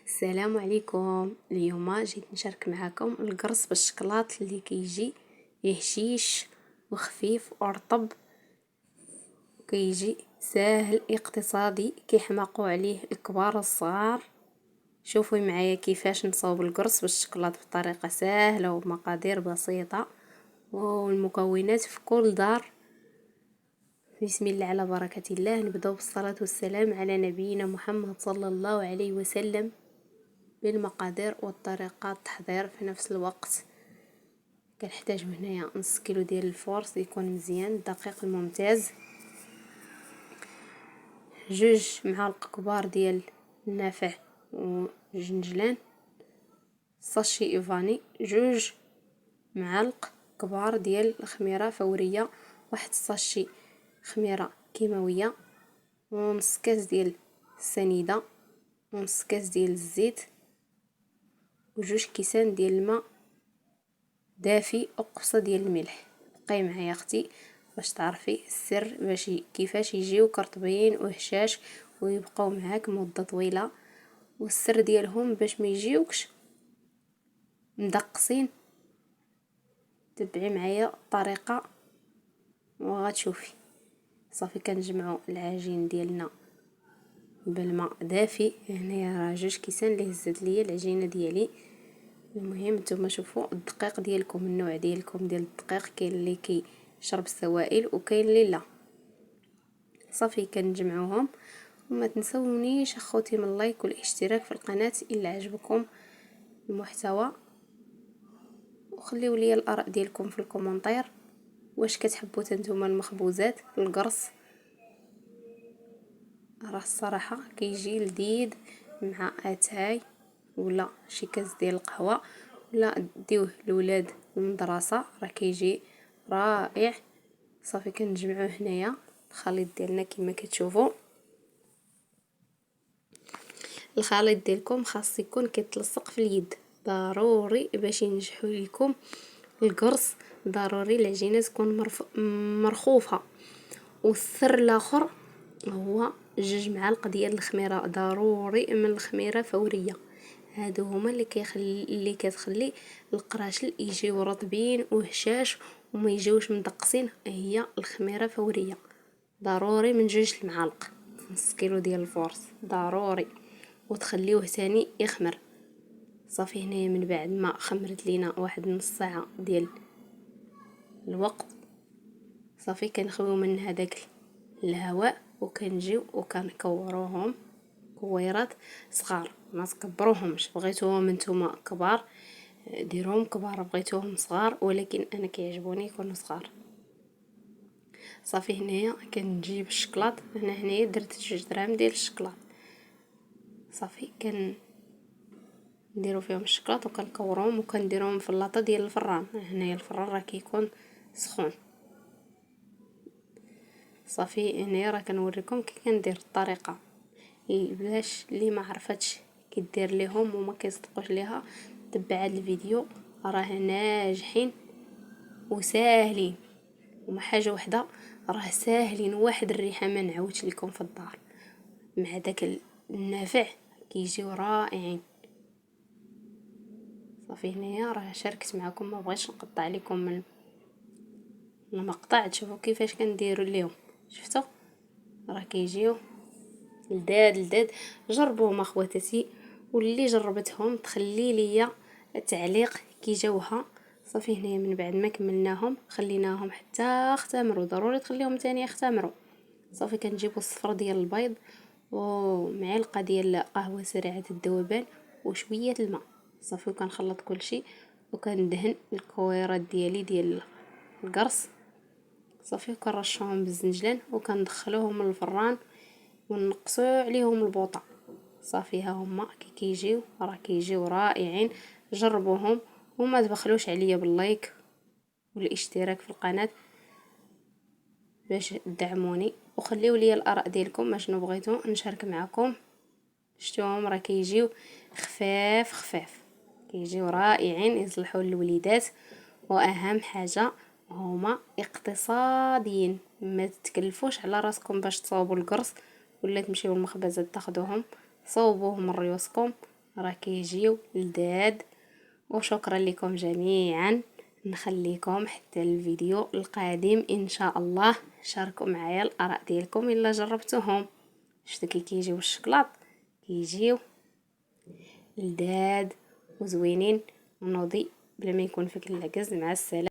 السلام عليكم. اليوم جيت نشارك معكم القرص بالشكلاط اللي كيجي هشيش وخفيف ورطب، وكيجي ساهل اقتصادي كيحماقوا عليه الكبار والصغار. شوفوا معايا كيفاش نصاوب القرص بالشكلاط بطريقه سهله وبمقادير بسيطه والمكونات في كل دار. بسم الله على بركه الله. نبداو بالصلاه والسلام على نبينا محمد صلى الله عليه وسلم بالمقادير والطريقة التحضير في نفس الوقت. كنحتاج هنايا نص كيلو ديال الفورص يكون مزيان دقيق ممتاز، 2 معالق كبار ديال النافع وجنجلان، ساشي ايفاني، 2 معالق كبار ديال الخميره فوريه، 1 ساشي خميره كيماويه، ونص كاس ديال السنيده، ونص كاس ديال الزيت، و2 كيسان ديال الماء دافي، وقبصه ديال الملح. بقاي معايا اختي باش تعرفي السر باش كيفاش يجيو كرطبين وهشاش ويبقاو معاك مده طويله، والسر ديالهم باش ما يجيوكش مدقسين. تبعي معايا الطريقه وغتشوفي. صافي كنجمعوا العجين ديالنا بالماء دافي. هنايا راه 2 كيسان اللي هزت ليا العجينه ديالي. المهم نتوما شوفوا الدقيق ديالكم، النوع ديالكم ديال الدقيق، كاين اللي كيشرب السوائل وكاين اللي لا. صافي كنجمعوهم، وما تنسونيش اخوتي من اللايك والاشتراك في القناه الا عجبكم المحتوى، وخليو لي الاراء ديالكم في الكومنتير. واش كتحبوا نتوما المخبوزات القرص؟ راه الصراحه كيجي لذيذ مع اتاي ولا شي كاس ديال القهوه، ولا ديوه لولاد المدرسه، راه كيجي رائع. صافي كنجمعوه هنايا الخليط ديالنا كما كتشوفوا. الخليط ديالكم خاص يكون كيتلصق في اليد ضروري باش ينجحوا لكم القرص. ضروري العجينه تكون مرخوفه. والسر الاخر هو 2 معالق ديال الخميره ضروري من الخميره فوريه. هادو هما اللي كتخلي القراشل يجيو رطبين وهشاش وما يجيوش مدقسين. هي الخميره فوريه ضروري من 2 المعالق نص كيلو ديال الفورص ضروري، وتخليوه ثاني يخمر. صافي هنايا من بعد ما خمرت لينا واحد نص ساعه ديال الوقت، صافي كنخويو من هذاك الهواء وكنجيو وكنكوروهم كويرات صغار، ما تكبروهمش. بغيتوهم نتوما كبار ديروهم كبار، بغيتوهم صغار ولكن انا كيعجبوني يكونوا صغار. صافي هنايا كنجيب الشكلاط. هنايا درت 2 غرام ديال الشكلاط. صافي نديرو فيهم الشكلاط وكنكوروهم وكنديروهم في اللاطه ديال الفران. هنايا الفران راه كيكون سخون. صافي هنايا راه كنوريكم كي كندير الطريقه باش اللي ما عرفتش كيدير ليهم وما كيصدقوش ليها. تبع هذا الفيديو راه ناجحين وساهلين، وما حاجه وحده راه ساهلين. واحد الريحه ما نعاودش لكم في الدار مع داك النافع كيجيو رائعين. صافي هنايا راه شاركت معكم، ما بغيتش نقطع لكم من المقطع. تشوفوا كيفاش كنديروا ليهم. شفتوا راه كيجيو لذاد. جربوهم اخواتاتي، واللي جربتهم تخلي ليا تعليق كي جاوها. صافي هنايا من بعد ما كملناهم خليناهم حتى اختمروا، ضروري تخليهم تاني يختمروا. صافي كنجيبوا الصفر ديال البيض ومعلقه ديال قهوه سريعه الذوبان وشويه الماء. صافي كنخلط كل شيء وكندهن الكويرات ديالي ديال القرص. صافي كنرشهم بالزنجلان وكندخلوهم للفران ونقصوا عليهم البوطه. صافي ها هما كي كيجيو راه كيجيو رائعين. جربوهم وما تبخلوش عليا باللايك والاشتراك في القناه باش تدعموني، وخليو لي الاراء ديالكم شنو بغيتو نشارك معكم. شفتوهم راه كيجيو خفاف كيجيو رائعين يصلحوا للوليدات. واهم حاجه هما اقتصاديين، ما تتكلفوش على راسكم باش تصاوبوا القرص ولا تمشيو للمخبزات تاخذوهم. صوبوهم من ريوسكم راه كيجيو لذاذ. وشكرا لكم جميعا، نخليكم حتى الفيديو القادم ان شاء الله. شاركوا معايا الاراء ديالكم الا جربتوهم. شفتوا كي كيجيو الشكلاط، كيجيو لذاذ وزوينين ونوضي بلا ما يكون فيك العكز. مع السلامه.